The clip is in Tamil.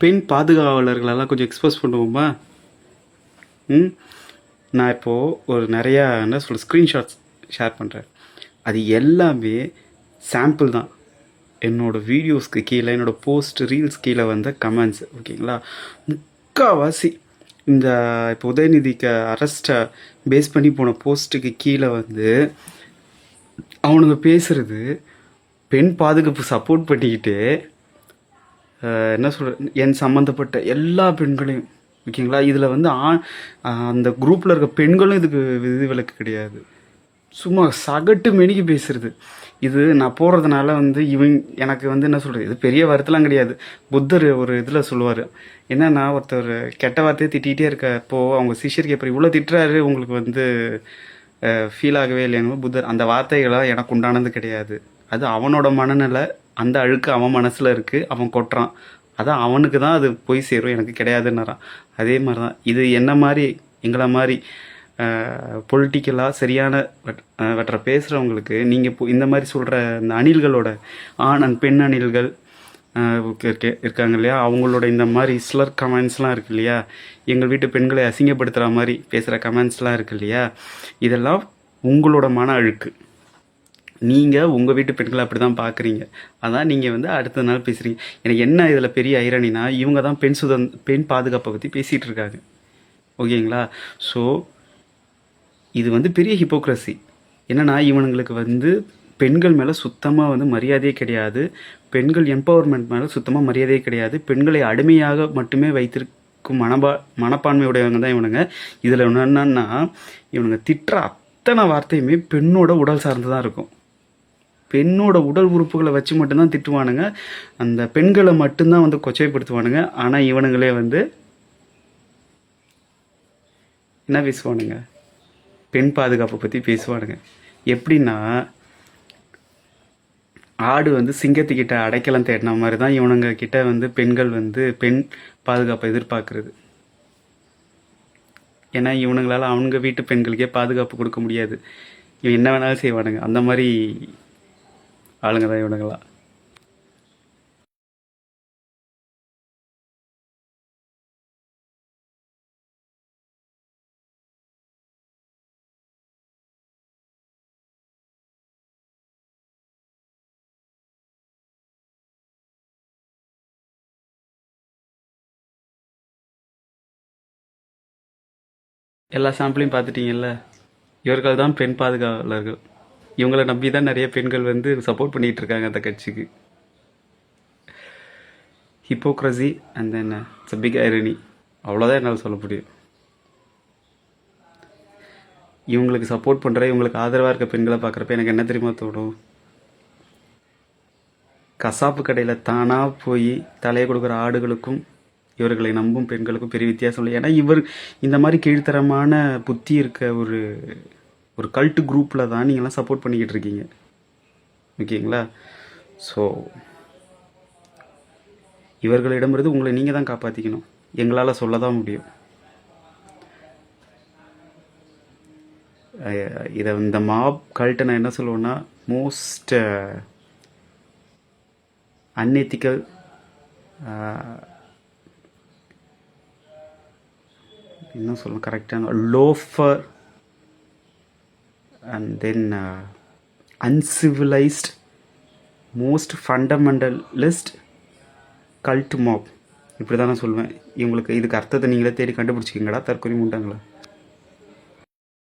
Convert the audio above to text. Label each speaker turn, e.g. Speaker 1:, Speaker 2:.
Speaker 1: பெண் பாதுகாவலர்களெல்லாம் கொஞ்சம் எக்ஸ்போஸ் பண்ணுவோமா? ம் நான் இப்போது ஒரு நிறையா என்ன சொல்ல ஸ்க்ரீன்ஷாட்ஸ் ஷேர் பண்ணுறேன். அது எல்லாமே சாம்பிள் தான். என்னோடய வீடியோஸ்க்கு கீழே, என்னோடய போஸ்ட் ரீல்ஸ் கீழே வந்த கமெண்ட்ஸ், ஓகேங்களா? முக்கால்வாசி இந்த இப்போ உதயநிதிக்கு அரெஸ்ட்டை பேஸ் பண்ணி போன போஸ்ட்டுக்கு கீழே வந்து அவனுங்க பேசுகிறது பெண் பாதுகாப்பு சப்போர்ட் பண்ணிக்கிட்டு என்ன சொல்கிற என் சம்மந்தப்பட்ட எல்லா பெண்களையும், ஓகேங்களா? இதில் வந்து அந்த குரூப்பில் இருக்க பெண்களும் இதுக்கு விதிவிலக்கு கிடையாது. சும்மா சகட்டு மெனிக்கு பேசுகிறது. இது நான் போடுறதுனால வந்து எனக்கு வந்து என்ன சொல்கிறது, இது பெரிய வருத்தலாம் கிடையாது. புத்தர் ஒரு இதில் சொல்லுவார், என்னன்னா ஒருத்தர் கெட்ட வார்த்தையை திட்டிகிட்டே இருக்கப்போ அவங்க சிஷ்யருக்கு எப்படி இவ்வளோ திட்டுறாரு, உங்களுக்கு வந்து ஃபீல் ஆகவே இல்லையாங்க புத்தர். அந்த வார்த்தைகளாக எனக்கு உண்டானது கிடையாது. அது அவனோட மனநிலை, அந்த அழுக்கு அவன் மனசில் இருக்குது, அவன் கொட்டுறான். அதான் அவனுக்கு தான் அது போய் சேரும், எனக்கு கிடையாதுன்னாரான். அதே மாதிரி தான் இது என்ன மாதிரி எங்களை மாதிரி பொலிட்டிக்கலாக சரியான வற்ற பேசுகிறவங்களுக்கு நீங்கள் இப்போ இந்த மாதிரி சொல்கிற இந்த அணில்களோட பெண் அணில்கள் இருக்காங்க இல்லையா, அவங்களோட இந்த மாதிரி ஸ்லர் கமெண்ட்ஸ்லாம் இருக்குது இல்லையா, எங்கள் வீட்டு பெண்களை அசிங்கப்படுத்துகிற மாதிரி பேசுகிற கமெண்ட்ஸ்லாம் இருக்குது இல்லையா, இதெல்லாம் உங்களோட மன அழுக்கு. நீங்கள் உங்கள் வீட்டு பெண்களை அப்படி தான் பார்க்குறீங்க. அதான் நீங்கள் வந்து அடுத்த நாள் பேசுகிறீங்க. எனக்கு என்ன இதில் பெரிய ஐரணினா, இவங்க தான் பெண் பாதுகாப்பை பற்றி பேசிகிட்டு இருக்காங்க, ஓகேங்களா? ஸோ இது வந்து பெரிய ஹிப்போக்ரஸி. என்னென்னா இவனுங்களுக்கு வந்து பெண்கள் மேலே சுத்தமாக வந்து மரியாதையே கிடையாது. பெண்கள் எம்பவர்மெண்ட் மேலே சுத்தமாக மரியாதையே கிடையாது. பெண்களை அடிமையாக மட்டுமே வைத்திருக்கும் மனப்பான்மையுடையவங்க தான் இவனுங்க. இதில் என்னன்னா இவனுங்க திட்டுற அத்தனை வார்த்தையுமே பெண்ணோட உடல் சார்ந்து தான் இருக்கும். பெண்ணோட உடல் உறுப்புகளை வச்சு மட்டும்தான் திட்டுவானுங்க. அந்த பெண்களை மட்டும்தான் வந்து கொச்சைப்படுத்துவானுங்க. ஆனால் இவனுங்களே வந்து என்ன பேசுவானுங்க, பெண் பாதுகாப்பை பற்றி பேசுவானுங்க. எப்படின்னா ஆடு வந்து சிங்கத்துக்கிட்ட அடைக்கலம் தேடின மாதிரி தான் இவனுங்க கிட்ட வந்து பெண்கள் வந்து பெண் பாதுகாப்பை எதிர்பார்க்குறது. ஏன்னா இவனுங்களால் அவங்க வீட்டு பெண்களுக்கே பாதுகாப்பு கொடுக்க முடியாது. இவன் என்ன வேணாலும் செய்வானுங்க. அந்த மாதிரி ஆளுங்க தான் இவனுங்களா. எல்லா சாம்பிளையும் பார்த்துட்டீங்கல்ல. இவர்கள் தான் பெண் பாதுகாவலர்கள். இவங்களை நம்பி தான் நிறைய பெண்கள் வந்து சப்போர்ட் பண்ணிகிட்டு இருக்காங்க அந்த கட்சிக்கு. Hypocrisy and then it's big irony. அவ்வளோதான் என்னால் சொல்ல முடியும். இவங்களுக்கு சப்போர்ட் பண்ணுற, இவங்களுக்கு ஆதரவாக இருக்க பெண்களை பார்க்குறப்ப எனக்கு என்ன தெரியுமா தோணும், கசாப்பு கடையில் தானாக போய் தலையை கொடுக்குற ஆடுகளுக்கும் இவர்களை நம்பும் பெண்களுக்கும் பெரிய வித்தியாசம் இல்லை. ஏன்னா இந்த மாதிரி கீழ்த்தரமான புத்தி இருக்க ஒரு கல்ட்டு குரூப்பில் தான் நீங்கள்லாம் சப்போர்ட் பண்ணிக்கிட்டு இருக்கீங்க, ஓகேங்களா? ஸோ இவர்களிடமிருந்து உங்களை நீங்கள் தான் காப்பாற்றிக்கணும். எங்களால் சொல்ல தான் முடியும். இதை இந்த மாப் கல்ட்டை நான் என்ன சொல்லுவேன்னா, மோஸ்ட் அன்எத்திக்கல், இன்னும் சொல்லணும் கரெக்டான, loafer and then uncivilised, most fundamentalist cult mop, இப்படி தான் நான் சொல்லுவேன். இவங்களுக்கு இதுக்கு அர்த்தத்தை நீங்களே தேடி கண்டுபிடிச்சிக்கிங்கடா தற்கொலை முண்டாங்களா.